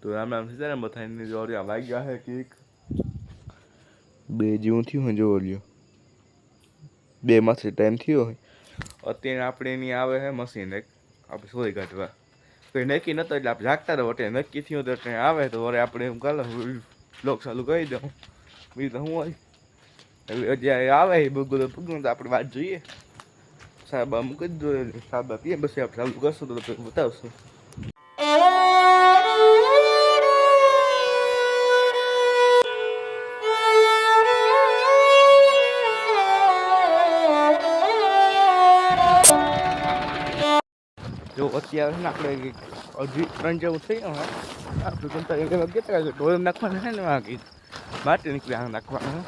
તો આમ સીધા બધાની જોડી વાગી ગયા છે કેક 2 જેવું થયું હોય જોવો લ્યો 2 માંથી ટાઈમ થયો હોય અત્યારે આપણે એની આવે છે મશીન એક આપણે સોરી કાઢવા કોઈ નક્કી નતો એટલે આપણે જાગતા રહો એટલે નક્કી થયું તો ટ્રેન આવે તો વરે આપણે એમ કાલે બ્લોગ ચાલુ કરી દઉં બીજું તો શું હોય જ્યારે આવે એ બધું પૂગું તો આપણે વાત જોઈએ સાહેબ મૂકી જ જોઈએ સાહેબ પીએ પછી આપણે ચાલુ કરશું તો બતાવશું જો અત્યારે ને આપણે 2:30 જેવું થઈ ગયું આપણે ગમતા કેટલા ઢોળ નાખવાના છે ને વાગી માટી નીકળી નાખવાનું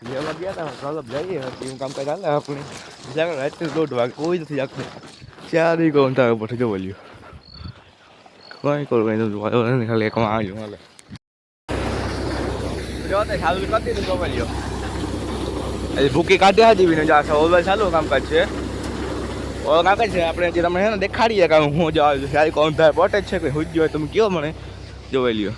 લેવા ગયા હતા ચાલો જઈએ એવું કામ કરી હાલે આપણે રાત્રે 1:30 વાગે કોઈ નથી જાગતું 4 ઘંટા પછી જોવો લ્યો કઈ કરું કઈ ખાલી એકમાં આવ્યું હાલે જો તે ચાલુ કરતી તો જોવા લ્યો ભૂકી કાઢ્યા હતી ને જા ઓવર ચાલુ કામકાજ છે ઓર કાકા છે આપણે જે તમને છે ને દેખાડીએ કે હું જો સારી કોણ થાય પોટ જ છે કોઈ હુજ હોય તમે કયો મને જોઈ લ્યો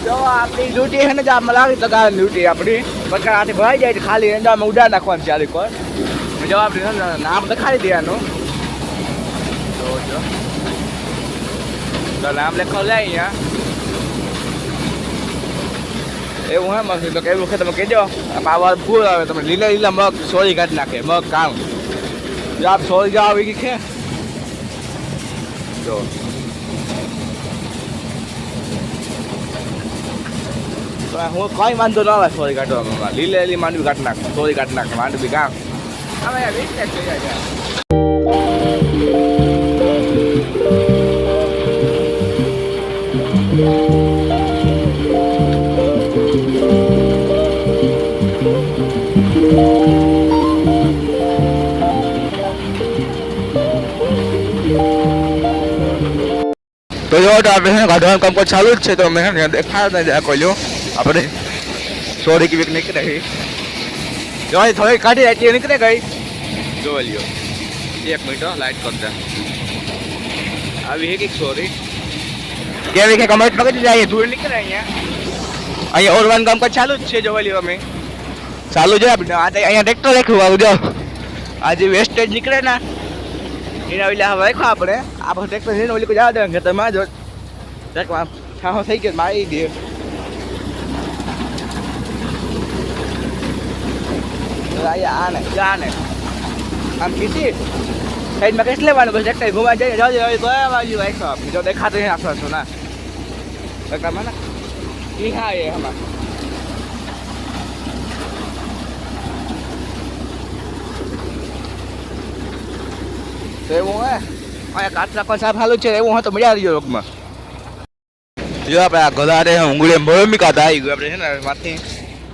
જો આપણી ડ્યુટી છે ને જ આમાં લાવી તો ગાળ ડ્યુટી આપણી પછી આથી ભરાઈ જાય ખાલી એંડામાં ઉડા નાખવાનું છે આલી કોર જો આપણે નામ દેખાડી દેવાનું જો તો નામ લખો લે અહીંયા એવું હે મસ્ત તો કેવું છે તમે કહેજો પાવર ફૂલ આવે તમે લીલા લીલા મગ સોરી કાઢી નાખે મગ કામ જો આપ સોરી જાવ આવી ગઈ છે જો હું કઈ વાંધો ન આવે સોરી કાઢવામાં લીલા લીલી માંડવી કાઢી નાખ સોરી કાઢી નાખે માંડવી કામ હવે વીસ થઈ જાય તો જો આપણે કાઢવાનું કામ ચાલુ જ છે તો મેં દેખાડતા જ કોઈ આપણે સોરી की નીકળે ગઈ જો થોડી કાઢી એટલી નીકળે ગઈ જોવા લ્યો 1 મિનિટ લાઈટ કરતા આવી હે કે સોરી કેવી કે કમેન્ટ પકડી જાય ધૂળ નીકળે અહીંયા ઓરવાનું કામ ચાલુ જ છે જોવા લ્યો અમે ચાલુ છે આપણે અહીંયા ટ્રેક્ટર રાખ્યું આવું જો આજે વેસ્ટેજ નીકળે ને એના ઓલા હવે રાખ્યો આપણે આ બધું ટ્રેક્ટર જઈને ઓલી કોઈ જવા દે ખેતરમાં જો ઠાહો થઈ ગયો મારી દે આને આને આમ કીધી સાઈડમાં કેસ લેવાનું પછી ટ્રેક્ટર ઘુમા જઈએ જાવ ગયા બાજુ રાખ્યો આપણે જો દેખાતું નહીં આપશો છો ના ટ્રેક્ટરમાં ને એ હા એ આમાં એવું હે અહીંયા કાચ રાખવા સાહેબ હાલું છે એવું હોય તો મજા આવી ગયો રોગમાં જો આપણે આ ગધારે ઉંગળી ભરમી કાઢા આવી ગયું આપણે છે ને માથી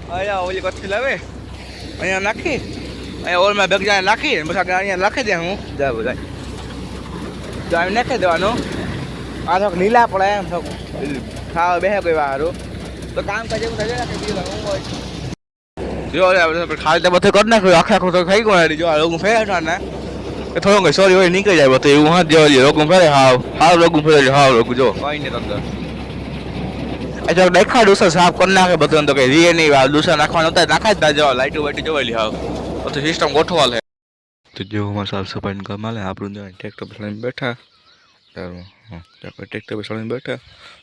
અહીંયા ઓલી કચ્છી લાવે અહીંયા નાખી અહીંયા ઓલમાં બેગજા નાખી પછી અહીંયા નાખી દે હું જા બધા તો અહીં નાખી દેવાનું આ થોડુંક લીલા પડે એમ ખાવા બેસે કોઈ વારું તો કામ કરે એવું થાય કે બીજું હું હોય જો આપણે ખાલી તો બધું કરી નાખ્યું આખા આખું તો ખાઈ ગયું જો આ રોગ ફેર ને થોડું કઈ સોરી હોય નીકળી જાય તો એવું હા જો રોગું ફેરે હાવ રોગું ફેરે હાવ રોગું જો કઈ નહીં અંદર अच्छा देखा दूसरा साफ कर नाखे બધું તો કઈ રી નહીં આ દૂસરા નાખવાનો હતા નાખા જ ના જો લાઈટો વાઈટ જોવેલી હાવ તો સિસ્ટમ ગોઠવા લે તો જો માં સાફ સફાઈ કામ આલે આપણું ટ્રેક્ટર પર લઈને બેઠા તારું હા ટ્રેક્ટર પર લઈને બેઠા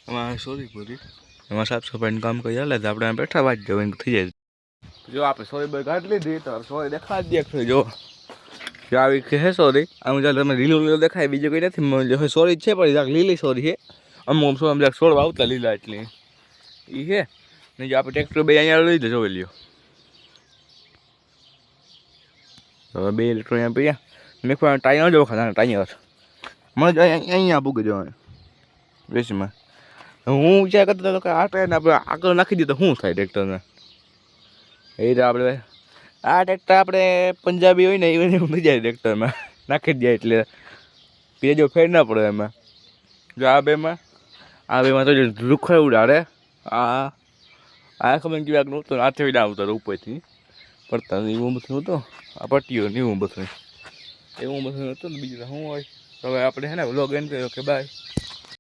અમાર સોરી પૂરી એમાં સાફ સફાઈ કામ કરી આલે તો આપણે બેઠા વાત જવાનું થઈ જાય જો આપણે સોરી બોય કાઢ લીધી તો સોરી દેખા જ દે જો આવી કે હે સોરી આમ જો તમે લીલું લીલું દેખાય બીજું કઈ નથી સોરી છે પણ લીલી સોરી છે અમુક છોડવા આવતા લીલા એટલી એ છે ને જો આપણે ટ્રેક્ટર બે અહીંયા લઈ જજો લ્યો હવે 2 લીટર અહીંયા પીયા મેં કોઈ ટાઈમ જો ખાના ટાઈમ મને અહીંયા પૂગી જવાનું વેચમાં હું વિચાર કરતો હતો કે આ ટાયરને આપણે આગળ નાખી દઈએ તો શું થાય ટ્રેક્ટરને એ તો આપણે આ ટ્રેક્ટર આપણે પંજાબી હોય ને એવું થઈ જાય ટ્રેક્ટરમાં નાખી દે એટલે પેજો ફેર ના પડે એમાં જો આ બેમાં તો રૂખો ઉડાડે આ ખબર કેવાક નહોતું હાથે આવતો ઉપરથી પડતા એવું બધું હતું આ પટ્ટીઓ ને એવું બધું હતું ને બીજું શું હોય. તો હવે આપણે છે ને વ્લોગ એન્ડ કર્યો કે બાય.